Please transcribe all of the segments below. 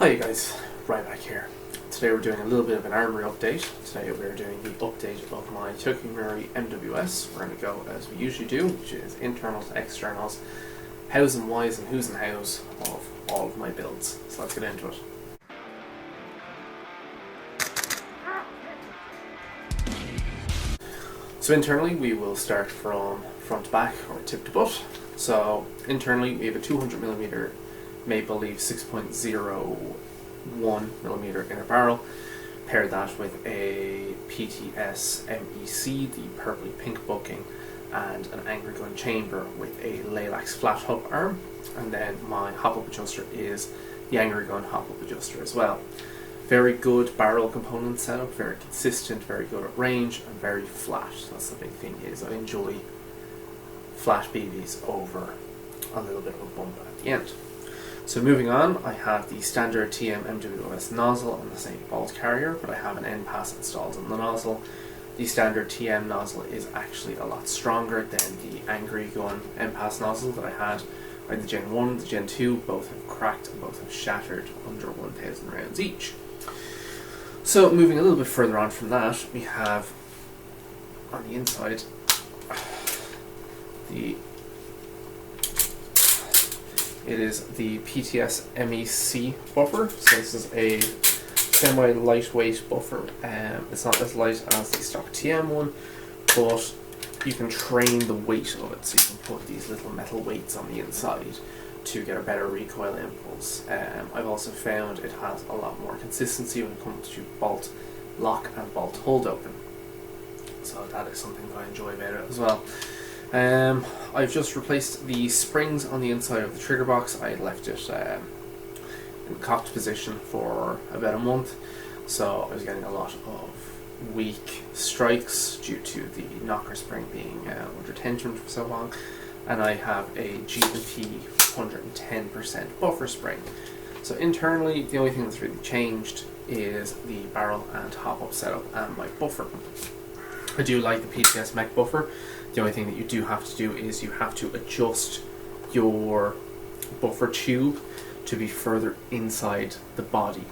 Hi guys, right back here. Today we're doing a little bit of an armory update. Today we're doing the update of my Mws MWS. We're going to go as we usually do, which is internals, externals, hows and whys and who's and hows of all of my builds. So let's get into it. So internally we will start from front to back or tip to butt. So internally we have a 200mm Maple Leaf 6.01mm inner barrel. Pair that with a PTS MEC, the purpley pink bucking, and an angry gun chamber with a Lalax flat hub arm. And then my hop-up adjuster is the angry gun hop-up adjuster as well. Very good barrel component setup, very consistent, very good at range, and very flat. That's the big thing, is I enjoy flat BBs over a little bit of a bump at the end. So moving on, I have the standard TM MWS nozzle on the same bolt carrier, but I have an end pass installed on the nozzle. The standard TM nozzle is actually a lot stronger than the angry gun end pass nozzle that I had. I had the Gen 1, the Gen 2, both have cracked and both have shattered under 1,000 rounds each. So moving a little bit further on from that, we have on the inside it is the PTS MEC buffer. So this is a semi-lightweight buffer. It's not as light as the stock TM one, but you can train the weight of it, so you can put these little metal weights on the inside to get a better recoil impulse. I've also found it has a lot more consistency when it comes to bolt lock and bolt hold open. So that is something that I enjoy about it as well. I've just replaced the springs on the inside of the trigger box. I left it in cocked position for about a month, so I was getting a lot of weak strikes due to the knocker spring being under tension for so long. And I have a G&T 110% buffer spring. So internally, the only thing that's really changed is the barrel and hop-up setup and my buffer. I do like the PTS mech buffer. The only thing that you do have to do is you have to adjust your buffer tube to be further inside the body,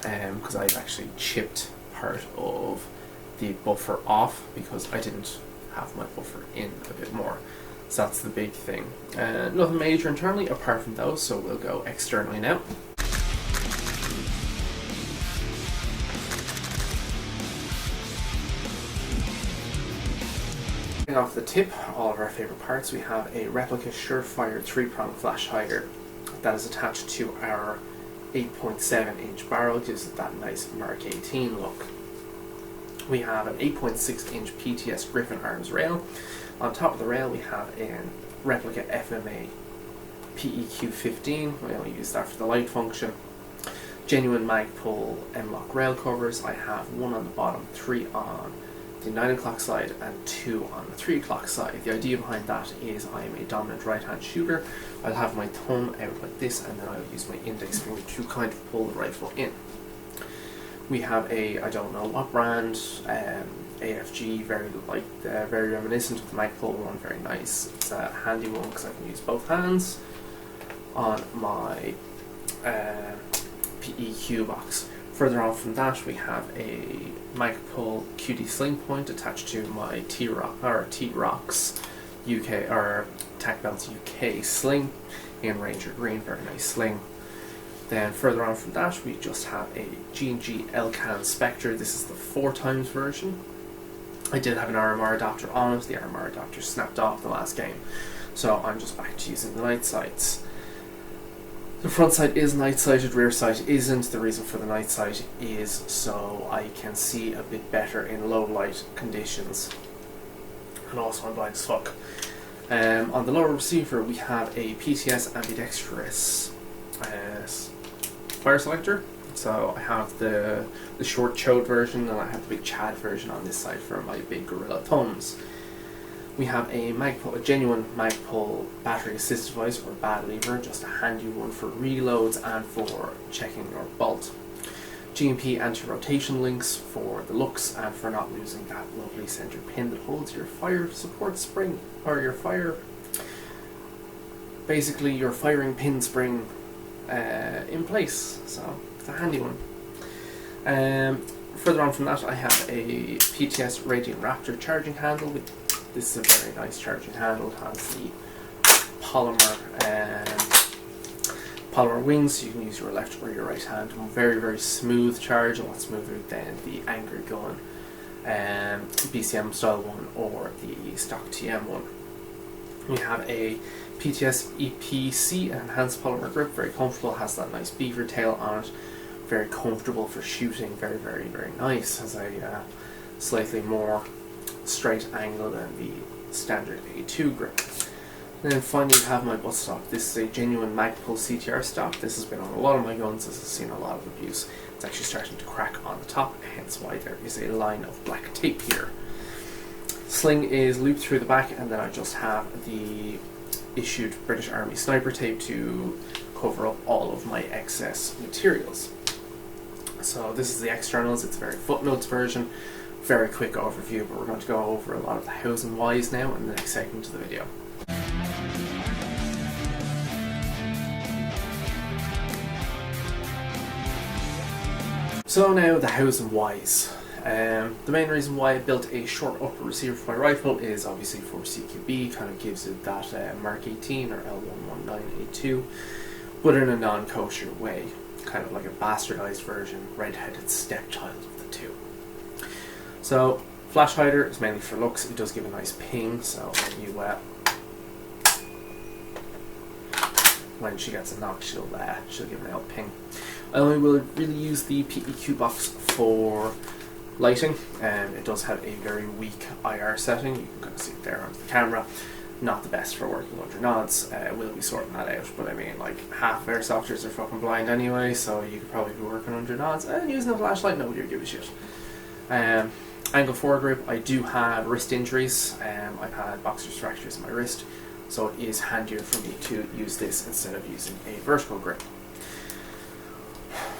because I've actually chipped part of the buffer off because I didn't have my buffer in a bit more. So that's the big thing. Nothing major internally apart from those, so we'll go externally now. Off the tip, all of our favourite parts, we have a replica Surefire 3-prong flash hider that is attached to our 8.7 inch barrel, gives it that nice Mark 18 look. We have an 8.6 inch PTS Griffin arms rail. On top of the rail we have a replica FMA PEQ 15, we only use that for the light function. Genuine Magpul M-Lock rail covers. I have one on the bottom, 3 on the 9 o'clock side and 2 on the 3 o'clock side. The idea behind that is I am a dominant right hand shooter. I'll have my thumb out like this and then I'll use my index finger to kind of pull the rifle in. We have a, I don't know what brand, AFG, very reminiscent of the Magpul one, very nice. It's a handy one because I can use both hands on my PEQ box. Further on from that, we have a Magpul QD sling point attached to my T-Rocks UK or Tac Belts UK sling in Ranger Green, very nice sling. Then further on from that, we just have a G&G Elcan Spectre. This is the 4x version. I did have an RMR adapter on it. The RMR adapter snapped off the last game, so I'm just back to using the night sights. The front sight is night sighted, rear sight isn't. The reason for the night sight is so I can see a bit better in low light conditions, and also I'm blind as fuck. On the lower receiver we have a PTS ambidextrous fire selector. So I have the short chode version and I have the big Chad version on this side for my big gorilla thumbs. We have a genuine Magpul battery assist device, or bad lever, just a handy one for reloads and for checking your bolt. GMP anti-rotation links for the looks and for not losing that lovely center pin that holds your fire support spring, or your fire, basically your firing pin spring in place, so it's a handy one. Further on from that, I have a PTS Radiant Raptor charging handle. This is a very nice charging handle. It has the polymer wings, so you can use your left or your right hand. Very, very smooth charge, a lot smoother than the Angry Gun BCM style one or the stock TM one. We have a PTS EPC enhanced polymer grip, very comfortable, has that nice beaver tail on it, very comfortable for shooting, very, very, very nice, has a slightly more straight angle than the standard A2 grip. And then finally we have my butt stock. This is a genuine Magpul CTR stock. This has been on a lot of my guns, this has seen a lot of abuse. It's actually starting to crack on the top, hence why there is a line of black tape here. Sling is looped through the back, and then I just have the issued British Army sniper tape to cover up all of my excess materials. So this is the externals, it's a very footnotes version, very quick overview, but we're going to go over a lot of the hows and whys now in the next segment of the video. So now the hows and whys. The main reason why I built a short upper receiver for my rifle is obviously for CQB, kind of gives it that Mark 18 or L119A2, but in a non-kosher way, kind of like a bastardized version, redheaded stepchild of the two. So flash hider is mainly for looks. It does give a nice ping, so when she gets a knock, she'll give an out ping. I only will really use the PEQ box for lighting. It does have a very weak IR setting. You can kind of see it there on the camera. Not the best for working under nods. We'll be sorting that out, but I mean, like, half airsofters are fucking blind anyway, so you could probably be working under nods and using a flashlight. Nobody would give a shit. Angle foregrip. I do have wrist injuries. I've had boxer's fractures in my wrist, so it is handier for me to use this instead of using a vertical grip.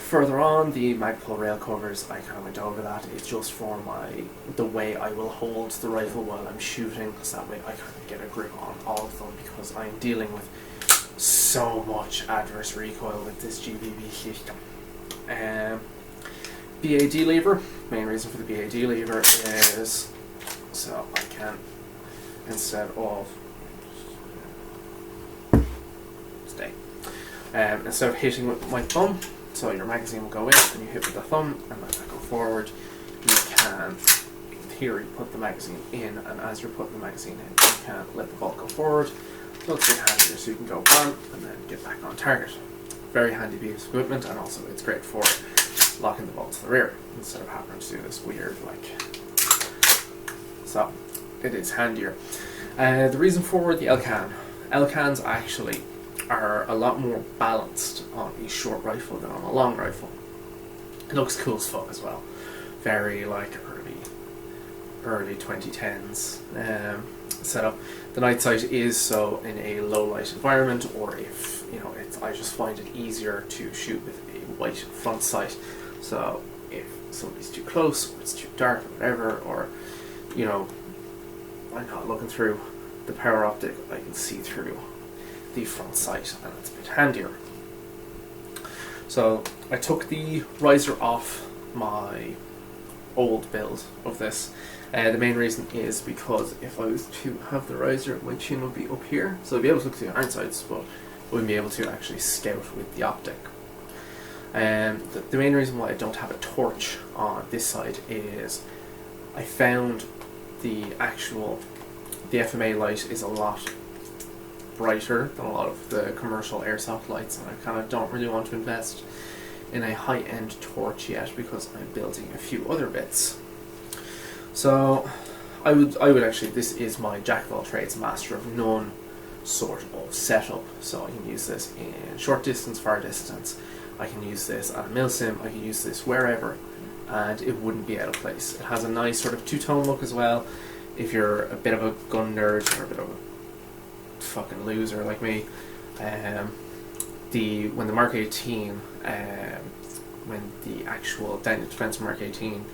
Further on, the Magpul rail covers, I kind of went over that. It's just for the way I will hold the rifle while I'm shooting, because that way I kind of get a grip on all of them, because I'm dealing with so much adverse recoil with this GBB system. BAD lever. Main reason for the BAD lever is so I can, instead of hitting with my thumb, so your magazine will go in and you hit with the thumb and let that go forward. You can, in theory, put the magazine in, and as you're putting the magazine in, you can let the bolt go forward. Looks a bit handier, so you can go bam and then get back on target. Very handy piece of equipment, and also it's great for locking the bolt to the rear instead of having to do this weird so it is handier. The reason for the Elcans actually are a lot more balanced on a short rifle than on a long rifle. It looks cool as fuck as well. Very like early 2010s setup. The night sight is so in a low light environment, or if I just find it easier to shoot with a white front sight. So if somebody's too close, or it's too dark, or whatever, or I'm not looking through the power optic, I can see through the front sight, and it's a bit handier. So I took the riser off my old build of this. The main reason is because if I was to have the riser, my chin would be up here, so I'd be able to look to the iron sights, but I wouldn't be able to actually scout with the optic. The main reason why I don't have a torch on this side is I found the FMA light is a lot brighter than a lot of the commercial airsoft lights, and I kind of don't really want to invest in a high-end torch yet because I'm building a few other bits. So I would actually, this is my jack of all trades, master of none sort of setup. So I can use this in short distance, far distance. I can use this at a milsim. I can use this wherever, and it wouldn't be out of place. It has a nice sort of two-tone look as well. If you're a bit of a gun nerd or a bit of a fucking loser like me, when the Mark 18, when the actual Defense Mark 18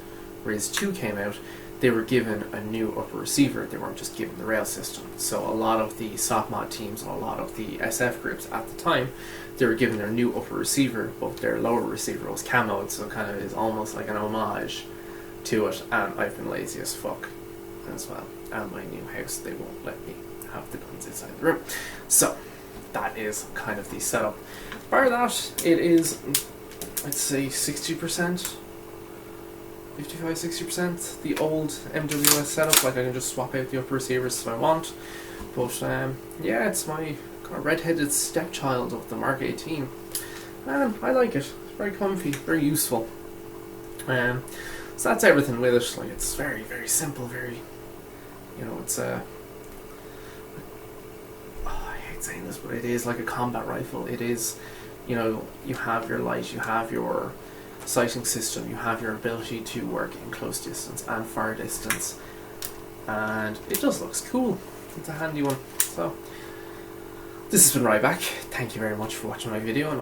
Riz 2 came out, they were given a new upper receiver. They weren't just given the rail system. So a lot of the soft mod teams, a lot of the SF groups at the time, they were given their new upper receiver, but their lower receiver was camoed, so it kind of is almost like an homage to it. And I've been lazy as fuck as well. And my new house, they won't let me have the guns inside the room. So that is kind of the setup. Bar that, it is, I'd say 60%. 55-60% the old MWS setup. Like, I can just swap out the upper receivers if I want, but yeah, it's my kind of redheaded stepchild of the Mark 18, and I like it. It's very comfy, very useful. So that's everything with it. Like, it's very, very simple, very, you know, it's I hate saying this, but it is like a combat rifle. It is, you know, you have your light, you have your sighting system, you have your ability to work in close distance and far distance, and it just looks cool. It's a handy one. So this has been Ryback. Thank you very much for watching my video.